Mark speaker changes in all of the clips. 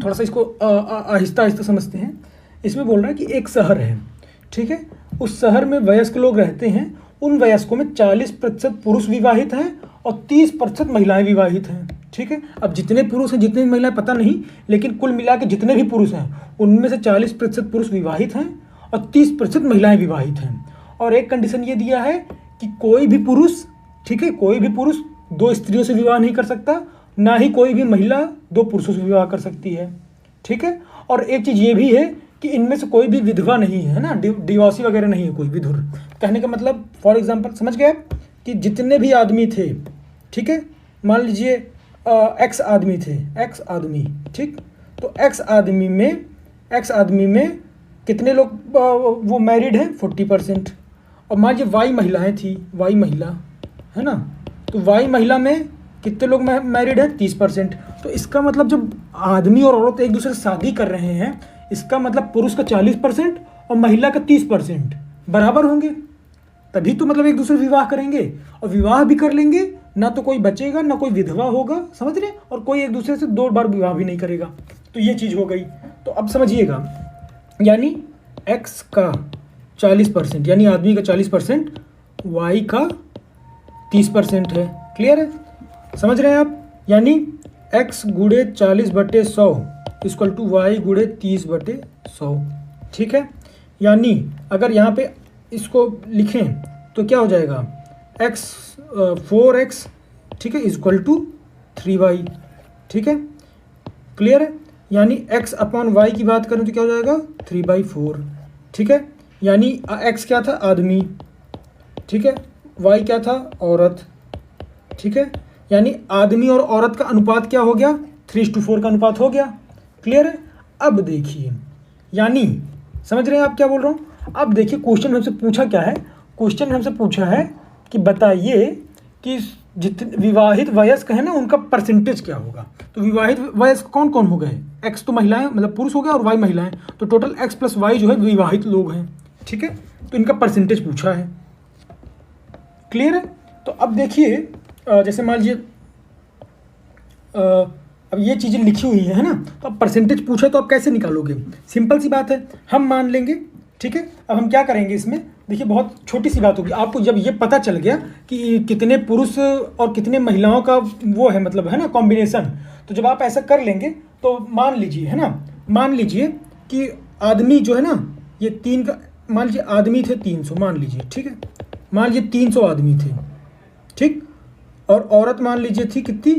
Speaker 1: थोड़ा सा इसको आहिस्ता आहिस्ता समझते हैं। इसमें बोल रहा है कि एक शहर है, ठीक है, उस शहर में वयस्क लोग रहते हैं, उन वयस्कों में 40% पुरुष विवाहित हैं और 30% महिलाएं विवाहित हैं, ठीक है। अब जितने पुरुष हैं जितनी महिलाएं पता नहीं, लेकिन कुल मिला के जितने भी पुरुष हैं उनमें से 40% पुरुष विवाहित हैं और 30% महिलाएं विवाहित हैं। और एक कंडीशन ये दिया है कि कोई भी पुरुष, ठीक है, कोई भी पुरुष 2 स्त्रियों से विवाह नहीं कर सकता, ना ही कोई भी महिला 2 पुरुषों से विवाह कर सकती है, ठीक है। और एक चीज़ ये भी है कि इनमें से कोई भी विधवा नहीं है ना, डिवोर्सी वगैरह नहीं है कोई विधुर। कहने का मतलब फॉर एग्जांपल समझ गए कि जितने भी आदमी थे, ठीक है, मान लीजिए एक्स आदमी थे, एक्स आदमी, ठीक, तो एक्स आदमी में कितने लोग वो मैरिड हैं 40%। और मान लीजिए वाई महिलाएँ थी, वाई महिला है ना, तो वाई महिला में कितने लोग मैरिड हैं 30%। तो इसका मतलब जब आदमी और औरत एक दूसरे से शादी कर रहे हैं, इसका मतलब पुरुष का 40% और महिला का 30% बराबर होंगे, तभी तो मतलब एक दूसरे से विवाह करेंगे। और विवाह भी कर लेंगे ना तो कोई बचेगा ना कोई विधवा होगा, समझ रहे, और कोई एक दूसरे से 2 बार विवाह भी नहीं करेगा। तो ये चीज़ हो गई। तो अब समझिएगा, यानी एक्स का 40% यानी आदमी का 40%, वाई का 30% है। क्लियर है, समझ रहे हैं आप। यानी x गुणे 40/100 इक्वल टू वाई गुणे 30/100, ठीक है। यानी अगर यहाँ पे इसको लिखें तो क्या हो जाएगा, x 4x, ठीक है, इक्वल टू 3y, ठीक है। क्लियर है, यानी x अपॉन वाई की बात करें तो क्या हो जाएगा 3/4, ठीक है। यानी x क्या था आदमी, ठीक है, y क्या था औरत, ठीक है। यानी आदमी और औरत का अनुपात क्या हो गया 3:4 का अनुपात हो गया। क्लियर है। अब देखिए, यानी समझ रहे हैं आप क्या बोल रहा हूँ। अब देखिए क्वेश्चन हमसे पूछा क्या है, क्वेश्चन हमसे पूछा है कि बताइए कि जितने विवाहित वयस्क हैं ना उनका परसेंटेज क्या होगा। तो विवाहित वयस्क कौन कौन हो गए, एक्स तो महिलाएं मतलब पुरुष हो गया और वाई महिलाएं, तो टोटल एक्स प्लस वाई जो है विवाहित लोग हैं, ठीक है। तो इनका परसेंटेज पूछा है। क्लियर है। तो अब देखिए जैसे मान लीजिए अब ये चीज़ें लिखी हुई है ना, तो अब परसेंटेज पूछा तो आप कैसे निकालोगे, सिंपल सी बात है, हम मान लेंगे, ठीक है। अब हम क्या करेंगे इसमें, देखिए बहुत छोटी सी बात होगी। आपको जब ये पता चल गया कि कितने पुरुष और कितने महिलाओं का वो है मतलब है ना कॉम्बिनेशन, तो जब आप ऐसा कर लेंगे तो मान लीजिए है ना, मान लीजिए कि आदमी जो है ना ये 3 का, मान लीजिए आदमी थे 300 मान लीजिए, ठीक है, मान लीजिए 300 आदमी थे, ठीक, और औरत मान लीजिए थी कितनी,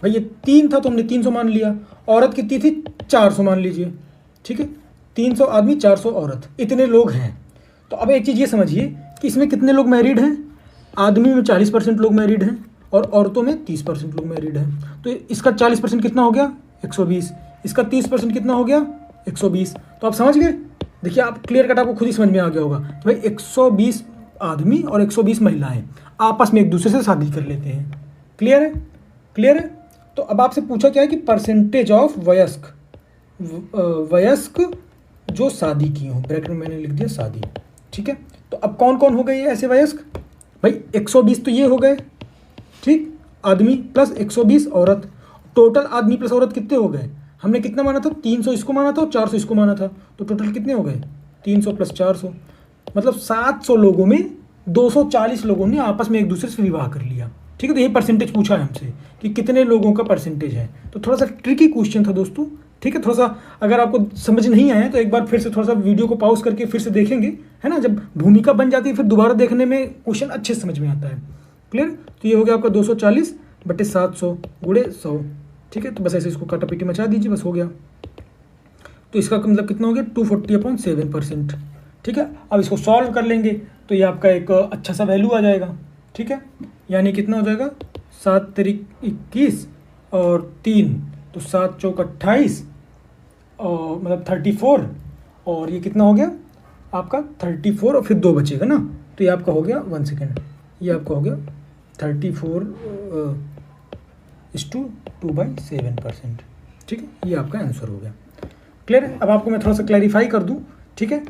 Speaker 1: भाई ये 3 था तो हमने 300 मान लिया, औरत कितनी थी 400 मान लीजिए, ठीक है, 300 आदमी 400 औरत, इतने लोग हैं। तो अब एक चीज़ ये समझिए कि इसमें कितने लोग मैरिड हैं, आदमी में 40% लोग मैरिड हैं और औरतों में 30% लोग मैरिड हैं। तो इसका 40% कितना हो गया 120, इसका 30% कितना हो गया 120। तो आप समझ गए, देखिए आप क्लियर कट आपको खुद ही समझ में आ गया होगा कि भाई 120 आदमी और 120 महिलाएं आपस में एक दूसरे से शादी कर लेते हैं। क्लियर है, क्लियर है। तो अब आपसे पूछा क्या है कि परसेंटेज ऑफ वयस्क, वयस्क जो शादी की हो, ब्रैकेट में मैंने लिख दिया शादी, ठीक है। तो अब कौन कौन हो गए ऐसे वयस्क, भाई 120 तो ये हो गए, ठीक, आदमी प्लस 120 औरत, टोटल आदमी प्लस औरत कितने हो गए, हमने कितना माना था 300 इसको माना था और 400 इसको माना था, तो टोटल कितने हो गए 300 + 400, मतलब 700 लोगों में 240 लोगों ने आपस में एक दूसरे से विवाह कर लिया, ठीक है। तो ये परसेंटेज पूछा है हमसे कि कितने लोगों का परसेंटेज है। तो थोड़ा सा ट्रिकी क्वेश्चन था दोस्तों, ठीक है। थोड़ा सा अगर आपको समझ नहीं आया तो एक बार फिर से थोड़ा सा वीडियो को पॉज करके फिर से देखेंगे, है ना, जब भूमिका बन जाती है फिर दोबारा देखने में क्वेश्चन अच्छे से समझ में आता है। क्लियर। तो ये हो गया आपका 240/700 गुणे 100, ठीक है। तो बस ऐसे इसको काटापीटी मचा दीजिए, बस हो गया। तो इसका मतलब कितना हो गया 240/7%, ठीक है। अब इसको सॉल्व कर लेंगे तो ये आपका एक अच्छा सा वैल्यू आ जाएगा, ठीक है। यानी कितना हो जाएगा 7 तारीख 21 और 3 तो 7 चौक 28 और मतलब 34, और ये कितना हो गया आपका 34 और फिर 2 बचेगा ना, तो ये आपका हो गया 1 सेकेंड, ये आपका हो गया 34:2/7%, ठीक है। ये आपका आंसर हो गया। क्लियर है। अब आपको मैं थोड़ा सा क्लैरिफाई कर दूं, ठीक है।